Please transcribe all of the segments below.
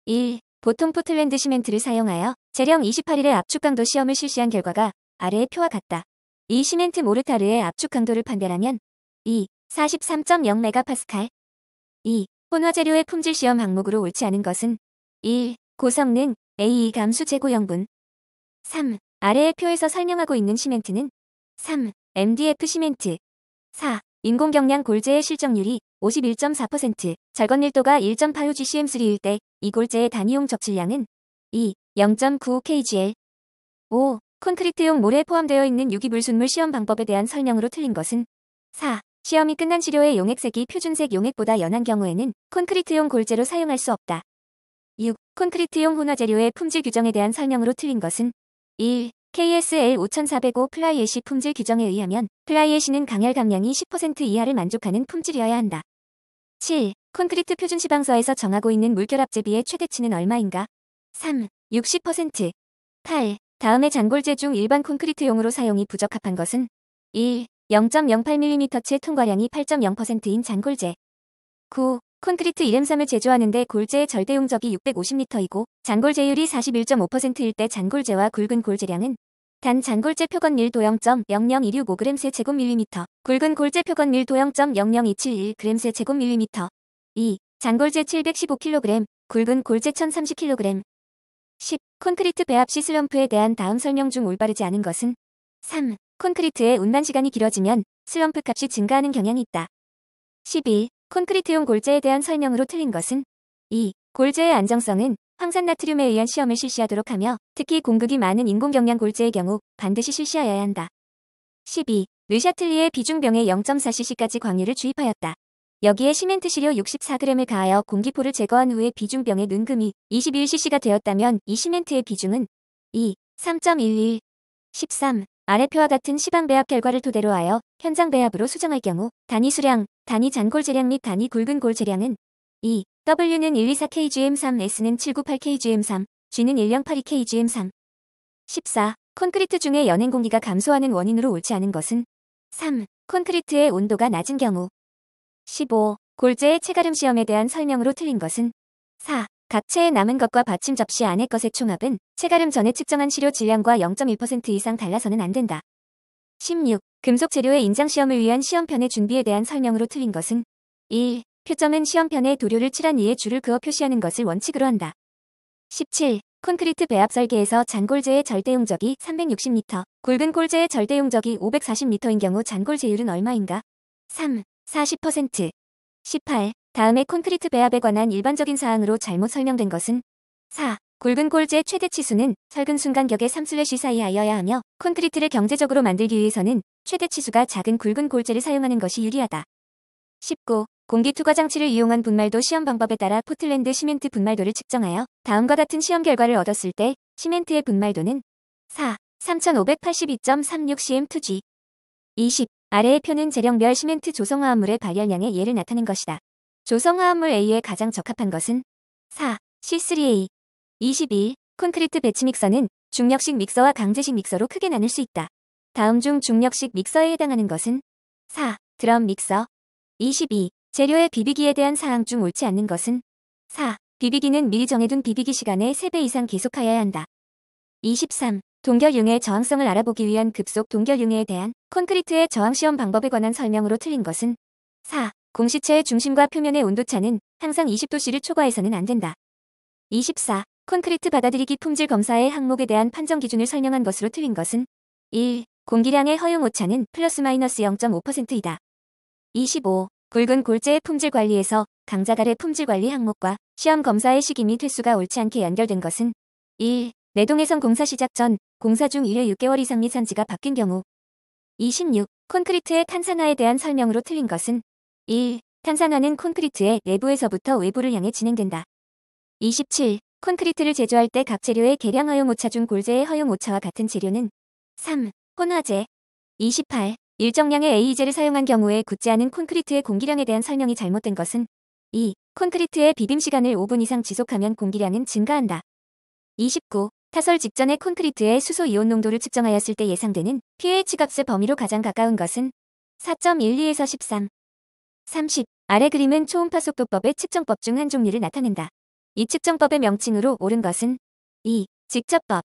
1. 보통 포틀랜드 시멘트를 사용하여 재령 28일의 압축 강도 시험을 실시한 결과가 아래의 표와 같다. 이 시멘트 모르타르의 압축 강도를 판별하면 2. 43.0MPa 2. 혼화 재료의 품질 시험 항목으로 옳지 않은 것은 1. 고성능 AE 감수 재고 영분 3. 아래의 표에서 설명하고 있는 시멘트는 3. MDF 시멘트 4. 인공경량 골재의 실적률이 51.4%, 절건밀도가 1.85gcm3일 때 이 골재의 단위용 적실량은 2. 0.95kgl 5. 콘크리트용 몰에 포함되어 있는 유기불순물 시험 방법에 대한 설명으로 틀린 것은 4. 시험이 끝난 시료의 용액색이 표준색 용액보다 연한 경우에는 콘크리트용 골재로 사용할 수 없다. 6. 콘크리트용 혼화재료의 품질 규정에 대한 설명으로 틀린 것은 1. KSL 5405 플라이애시 품질 규정에 의하면 플라이애시는 강열 감량이 10% 이하를 만족하는 품질이어야 한다. 7. 콘크리트 표준 시방서에서 정하고 있는 물결합 제비의 최대치는 얼마인가? 3. 60%. 8. 다음의 잔골재 중 일반 콘크리트용으로 사용이 부적합한 것은 1. 0.08mm체 통과량이 8.0%인 잔골재 9. 콘크리트 1M3을 제조하는 데 골재의 절대용적이 650L이고 잔골재율이 41.5%일 때 잔골재와 굵은 골재량은 단 잔골재 표건밀도 0.00265g/제곱밀리미터, 굵은 골재 표건밀도 0.00271g/제곱밀리미터. 2. 잔골재 715kg, 굵은 골재 1030kg. 10. 콘크리트 배합 시 슬럼프에 대한 다음 설명 중 올바르지 않은 것은 3. 콘크리트의 운반 시간이 길어지면 슬럼프 값이 증가하는 경향이 있다. 11. 콘크리트용 골재에 대한 설명으로 틀린 것은 2. 골재의 안정성은 황산나트륨에 의한 시험을 실시하도록 하며 특히 공급이 많은 인공경량 골재의 경우 반드시 실시하여야 한다. 12. 르샤틀리의 비중병에 0.4cc까지 광유를 주입하였다. 여기에 시멘트 시료 64g을 가하여 공기포를 제거한 후에 비중병에 넣은 금이 21cc가 되었다면 이 시멘트의 비중은 2. 3.11. 13. 아래 표와 같은 시방 배합 결과를 토대로 하여 현장 배합으로 수정할 경우 단위 수량, 단위 잔골재량 및 단위 굵은 골재량은 2. W는 124kgm3, S는 798kgm3, G는 1082kgm3. 14. 콘크리트 중에 연행 공기가 감소하는 원인으로 옳지 않은 것은 3. 콘크리트의 온도가 낮은 경우 15. 골재의 체가름 시험에 대한 설명으로 틀린 것은 4. 각 체에 남은 것과 받침 접시 안의 것의 총합은 체가름 전에 측정한 시료 질량과 0.1% 이상 달라서는 안 된다. 16. 금속 재료의 인장 시험을 위한 시험편의 준비에 대한 설명으로 틀린 것은 1. 표점은 시험편에 도료를 칠한 이에 줄을 그어 표시하는 것을 원칙으로 한다. 17. 콘크리트 배합 설계에서 잔골재의 절대용적이 360m, 굵은 골재의 절대용적이 540m인 경우 잔골재율은 얼마인가? 3. 40%. 18. 다음에 콘크리트 배합에 관한 일반적인 사항으로 잘못 설명된 것은 4. 굵은 골재 최대 치수는 설근 순간격의 3/2 사이하여야 하며 콘크리트를 경제적으로 만들기 위해서는 최대 치수가 작은 굵은 골재를 사용하는 것이 유리하다. 19. 공기 투과 장치를 이용한 분말도 시험 방법에 따라 포틀랜드 시멘트 분말도를 측정하여 다음과 같은 시험 결과를 얻었을 때 시멘트의 분말도는 4. 3582.36cm2g. 20. 아래의 표는 재령별 시멘트 조성화합물의 발열량의 예를 나타낸 것이다. 조성화합물 A에 가장 적합한 것은 4. C3A. 21. 콘크리트 배치 믹서는 중력식 믹서와 강제식 믹서로 크게 나눌 수 있다. 다음 중 중력식 믹서에 해당하는 것은 4. 드럼 믹서. 22. 재료의 비비기에 대한 사항 중 옳지 않는 것은 4. 비비기는 미리 정해둔 비비기 시간의 3배 이상 계속하여야 한다. 23. 동결융의 저항성을 알아보기 위한 급속 동결융해에 대한 콘크리트의 저항 시험 방법에 관한 설명으로 틀린 것은 4. 공시체의 중심과 표면의 온도차는 항상 20도씨를 초과해서는 안 된다. 24. 콘크리트 받아들이기 품질 검사의 항목에 대한 판정 기준을 설명한 것으로 틀린 것은 1. 공기량의 허용 오차는 플러스 마이너스 0.5%이다. 25. 굵은 골재의 품질 관리에서 강자갈의 품질 관리 항목과 시험 검사의 시기 및 횟수가 옳지 않게 연결된 것은 1. 내동해선 공사 시작 전 공사 중 1회 6개월 이상 및 산지가 바뀐 경우 26. 콘크리트의 탄산화에 대한 설명으로 틀린 것은 1. 탄산화는 콘크리트의 내부에서부터 외부를 향해 진행된다. 27. 콘크리트를 제조할 때 각 재료의 계량 허용 오차 중 골재의 허용 오차와 같은 재료는 3. 혼화재. 28. 일정량의 AE제를 사용한 경우에 굳지 않은 콘크리트의 공기량에 대한 설명이 잘못된 것은 2. 콘크리트의 비빔 시간을 5분 이상 지속하면 공기량은 증가한다. 29. 타설 직전에 콘크리트의 수소 이온 농도를 측정하였을 때 예상되는 pH 값의 범위로 가장 가까운 것은 4.12에서 13. 30. 아래 그림은 초음파 속도법의 측정법 중 한 종류를 나타낸다. 이 측정법의 명칭으로 옳은 것은 2. 직접법.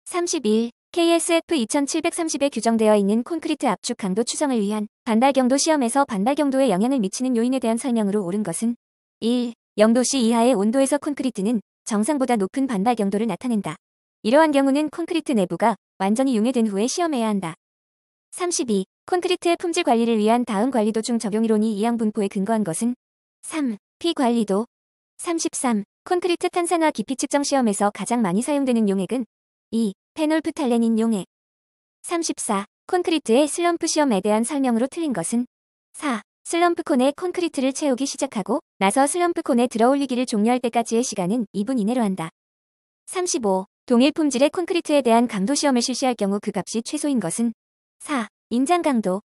31. KSF 2730에 규정되어 있는 콘크리트 압축 강도 추정을 위한 반발 경도 시험에서 반발 경도에 영향을 미치는 요인에 대한 설명으로 옳은 것은 1. 0도씨 이하의 온도에서 콘크리트는 정상보다 높은 반발 경도를 나타낸다. 이러한 경우는 콘크리트 내부가 완전히 용해된 후에 시험해야 한다. 32. 콘크리트의 품질 관리를 위한 다음 관리도 중 적용이론이 이항 분포에 근거한 것은 3. P관리도. 33. 콘크리트 탄산화 깊이 측정 시험에서 가장 많이 사용되는 용액은 2. 페놀프탈렌인 용액. 34. 콘크리트의 슬럼프 시험에 대한 설명으로 틀린 것은 4. 슬럼프 콘에 콘크리트를 채우기 시작하고 나서 슬럼프 콘에 들어올리기를 종료할 때까지의 시간은 2분 이내로 한다. 35. 동일 품질의 콘크리트에 대한 강도 시험을 실시할 경우 그 값이 최소인 것은 4. 인장 강도.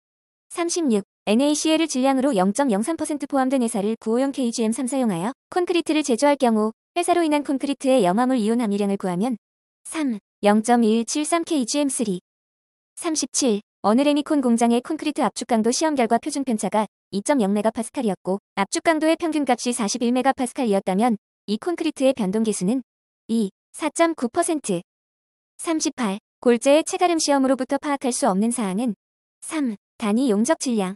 36. NaCl을 질량으로 0.03% 포함된 회사를 950 kgm3 사용하여 콘크리트를 제조할 경우 회사로 인한 콘크리트의 염화물 이온 함유량을 구하면 3. 0.173 kgm3. 37. 어느 레미콘 공장의 콘크리트 압축 강도 시험 결과 표준 편차가 2.0MPa였고 압축 강도의 평균값이 41MPa이었다면 이 콘크리트의 변동 계수는 2. 4.9%. 38. 골재의 체가름 시험으로부터 파악할 수 없는 사항은 3. 단위 용적 질량.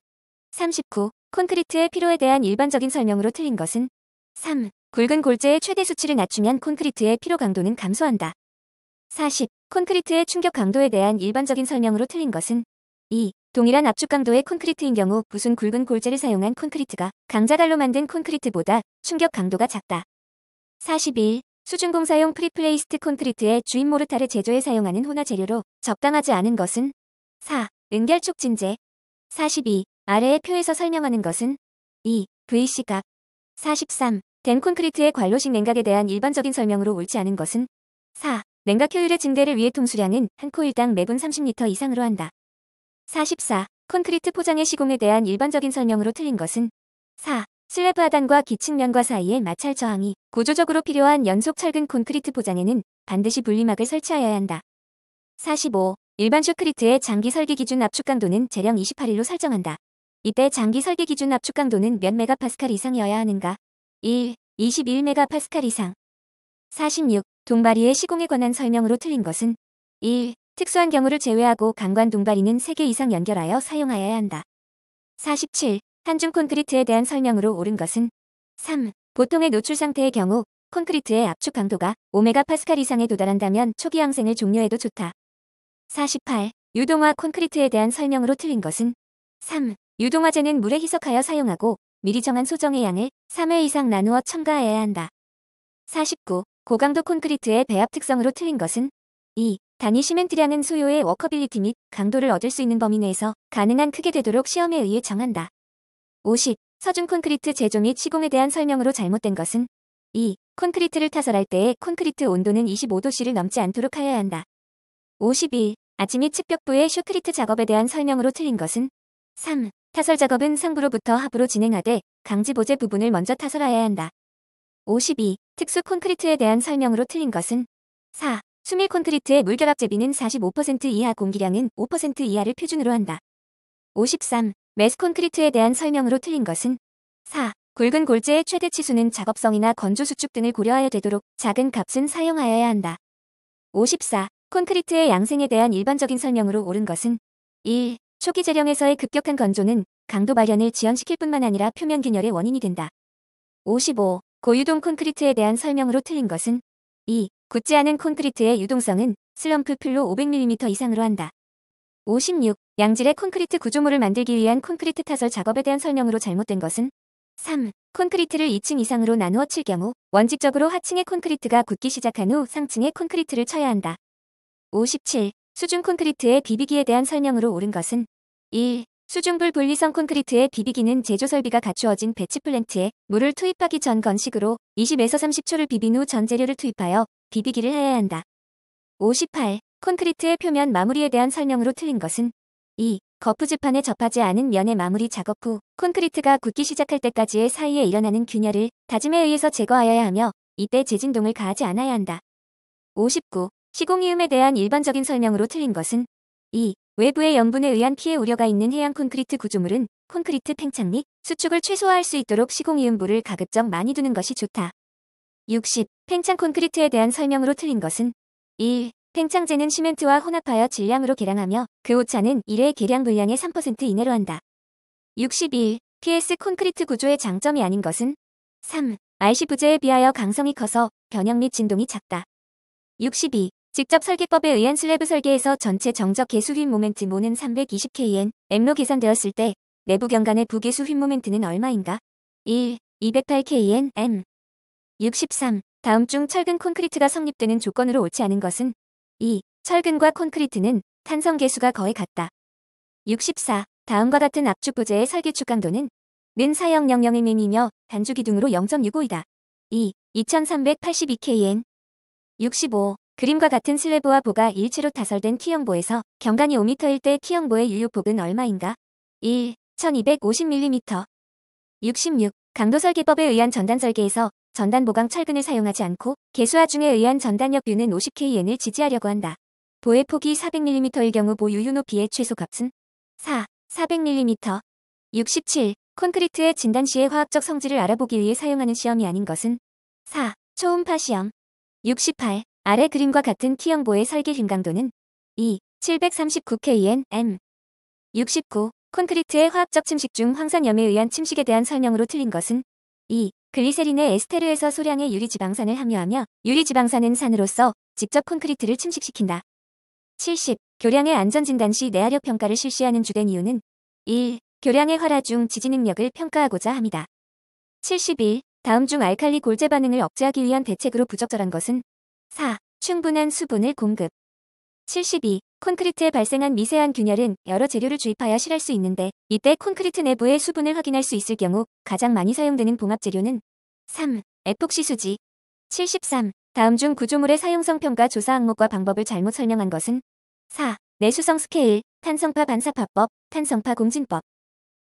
39. 콘크리트의 피로에 대한 일반적인 설명으로 틀린 것은 3. 굵은 골재의 최대 수치를 낮추면 콘크리트의 피로 강도는 감소한다. 40. 콘크리트의 충격 강도에 대한 일반적인 설명으로 틀린 것은 2. 동일한 압축 강도의 콘크리트인 경우 부순 굵은 골재를 사용한 콘크리트가 강자갈로 만든 콘크리트보다 충격 강도가 작다. 41. 수준공사용 프리플레이스트 콘크리트의 주임 모르타르 제조에 사용하는 혼화 재료로 적당하지 않은 것은 4. 은결 촉진제. 42. 아래의 표에서 설명하는 것은 2. VC값. 43. 댐 콘크리트의 관로식 냉각에 대한 일반적인 설명으로 옳지 않은 것은 4. 냉각 효율의 증대를 위해 통수량은 한 코일당 매분 30리터 이상으로 한다. 44. 콘크리트 포장의 시공에 대한 일반적인 설명으로 틀린 것은 4. 슬래브 하단과 기층면과 사이의 마찰 저항이 구조적으로 필요한 연속 철근 콘크리트 포장에는 반드시 분리막을 설치하여야 한다. 45. 일반 슈크리트의 장기 설계 기준 압축 강도는 재령 28일로 설정한다. 이때 장기 설계 기준 압축 강도는 몇 메가파스칼 이상이어야 하는가? 1. 21메가파스칼 이상. 46. 동바리의 시공에 관한 설명으로 틀린 것은 1. 특수한 경우를 제외하고 강관 동바리는 3개 이상 연결하여 사용하여야 한다. 47. 한중 콘크리트에 대한 설명으로 옳은 것은 3. 보통의 노출 상태의 경우 콘크리트의 압축 강도가 5메가파스칼 이상에 도달한다면 초기 항생을 종료해도 좋다. 48. 유동화 콘크리트에 대한 설명으로 틀린 것은 3. 유동화제는 물에 희석하여 사용하고 미리 정한 소정의 양을 3회 이상 나누어 첨가하여야 한다. 49. 고강도 콘크리트의 배합 특성으로 틀린 것은 2. 단위 시멘트량은 소요의 워커빌리티 및 강도를 얻을 수 있는 범위 내에서 가능한 크게 되도록 시험에 의해 정한다. 50. 서준 콘크리트 제조 및 시공에 대한 설명으로 잘못된 것은 2. 콘크리트를 타설할 때의 콘크리트 온도는 25도씨를 넘지 않도록 하여야 한다. 51. 아치 및 측벽부의 슈크리트 작업에 대한 설명으로 틀린 것은 3. 타설 작업은 상부로부터 하부로 진행하되 강지 보재 부분을 먼저 타설하여야 한다. 52. 특수 콘크리트에 대한 설명으로 틀린 것은 4. 수밀 콘크리트의 물결합 제비는 45% 이하 공기량은 5% 이하를 표준으로 한다. 53. 매스 콘크리트에 대한 설명으로 틀린 것은 4. 굵은 골재의 최대 치수는 작업성이나 건조 수축 등을 고려하여 되도록 작은 값은 사용하여야 한다. 54. 콘크리트의 양생에 대한 일반적인 설명으로 옳은 것은 1. 초기 재령에서의 급격한 건조는 강도 발현을 지연시킬 뿐만 아니라 표면 균열의 원인이 된다. 55. 고유동 콘크리트에 대한 설명으로 틀린 것은 2. 굳지 않은 콘크리트의 유동성은 슬럼프 풀로 500mm 이상으로 한다. 56. 양질의 콘크리트 구조물을 만들기 위한 콘크리트 타설 작업에 대한 설명으로 잘못된 것은 3. 콘크리트를 2층 이상으로 나누어 칠 경우 원칙적으로 하층의 콘크리트가 굳기 시작한 후 상층의 콘크리트를 쳐야 한다. 57. 수중 콘크리트의 비비기에 대한 설명으로 옳은 것은 1. 수중불 분리성 콘크리트의 비비기는 제조 설비가 갖추어진 배치 플랜트에 물을 투입하기 전 건식으로 20에서 30초를 비빈 후 전 재료를 투입하여 비비기를 해야 한다. 58. 콘크리트의 표면 마무리에 대한 설명으로 틀린 것은 2. 거푸즈판에 접하지 않은 면의 마무리 작업 후 콘크리트가 굳기 시작할 때까지의 사이에 일어나는 균열을 다짐에 의해서 제거하여야 하며 이때 재진동을 가하지 않아야 한다. 59. 시공이음에 대한 일반적인 설명으로 틀린 것은 2. 외부의 염분에 의한 피해 우려가 있는 해양 콘크리트 구조물은 콘크리트 팽창 및 수축을 최소화할 수 있도록 시공이음부를 가급적 많이 두는 것이 좋다. 60. 팽창 콘크리트에 대한 설명으로 틀린 것은 1. 팽창제는 시멘트와 혼합하여 질량으로 계량하며 그 오차는 1회 계량 분량의 3% 이내로 한다. 61. PS 콘크리트 구조의 장점이 아닌 것은 3. RC 부재에 비하여 강성이 커서 변형 및 진동이 작다. 62. 직접 설계법에 의한 슬래브 설계에서 전체 정적 계수 휜 모멘트 모는 320kN, M로 계산되었을 때 내부 경관의 부계수 휜 모멘트는 얼마인가? 1. 208kN, M. 63. 다음 중 철근 콘크리트가 성립되는 조건으로 옳지 않은 것은 2. 철근과 콘크리트는 탄성 계수가 거의 같다. 64. 다음과 같은 압축 부재의 설계축 강도는 는 4000mm이며 단주 기둥으로 0.65이다. 2. 2382kN. 65. 그림과 같은 슬래브와 보가 일체로 타설된 T형보에서 경관이 5m일 때 T형보의 유효폭은 얼마인가? 1. 1250mm. 66. 강도 설계법에 의한 전단 설계에서 전단 보강 철근을 사용하지 않고 계수하중에 의한 전단역 뷰는 50kN을 지지하려고 한다. 보의 폭이 400mm일 경우 보 유효 높이의 최소 값은 4. 400mm. 67. 콘크리트의 진단 시의 화학적 성질을 알아보기 위해 사용하는 시험이 아닌 것은 4. 초음파 시험. 68. 아래 그림과 같은 T형보의 설계 힘 강도는 2. 739kN, M. 69. 콘크리트의 화학적 침식 중 황산염에 의한 침식에 대한 설명으로 틀린 것은 2. 글리세린의 에스테르에서 소량의 유리지방산을 함유하며 유리지방산은 산으로서 직접 콘크리트를 침식시킨다. 70. 교량의 안전진단 시 내화력 평가를 실시하는 주된 이유는 1. 교량의 활화 중 지지 능력을 평가하고자 함이다. 71. 다음 중 알칼리 골재 반응을 억제하기 위한 대책으로 부적절한 것은 4. 충분한 수분을 공급. 72. 콘크리트에 발생한 미세한 균열은 여러 재료를 주입하여 실할 수 있는데 이때 콘크리트 내부의 수분을 확인할 수 있을 경우 가장 많이 사용되는 봉합 재료는 3. 에폭시 수지. 73. 다음 중 구조물의 사용성 평가 조사 항목과 방법을 잘못 설명한 것은 4. 내수성 스케일, 탄성파 반사파법, 탄성파 공진법.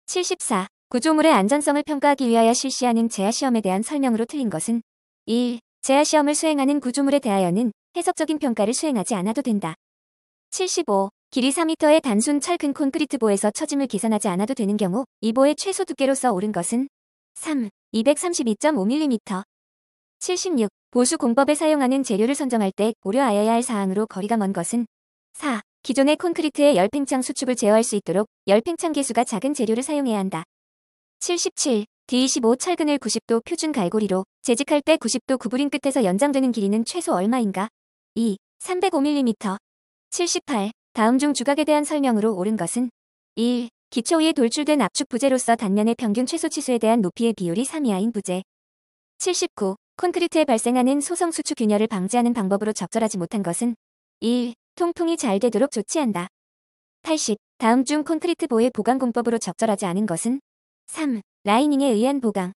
74. 구조물의 안전성을 평가하기 위하여 실시하는 재하시험에 대한 설명으로 틀린 것은 1. 재하시험을 수행하는 구조물에 대하여는 해석적인 평가를 수행하지 않아도 된다. 75. 길이 4m의 단순 철근 콘크리트 보에서 처짐을 계산하지 않아도 되는 경우 이 보의 최소 두께로서 옳은 것은 3. 232.5mm. 76. 보수 공법에 사용하는 재료를 선정할 때 고려하여야 할 사항으로 거리가 먼 것은 4. 기존의 콘크리트의 열팽창 수축을 제어할 수 있도록 열팽창 계수가 작은 재료를 사용해야 한다. 77. D25 철근을 90도 표준 갈고리로 재직할 때 90도 구부린 끝에서 연장되는 길이는 최소 얼마인가? 2. 305mm. 78. 다음 중 주각에 대한 설명으로 옳은 것은 1. 기초 위에 돌출된 압축 부재로서 단면의 평균 최소 치수에 대한 높이의 비율이 3 이하인 부재. 79. 콘크리트에 발생하는 소성 수축 균열을 방지하는 방법으로 적절하지 못한 것은 1. 통풍이 잘 되도록 조치한다. 80. 다음 중 콘크리트 보의 보강 공법으로 적절하지 않은 것은 3. 라이닝에 의한 보강.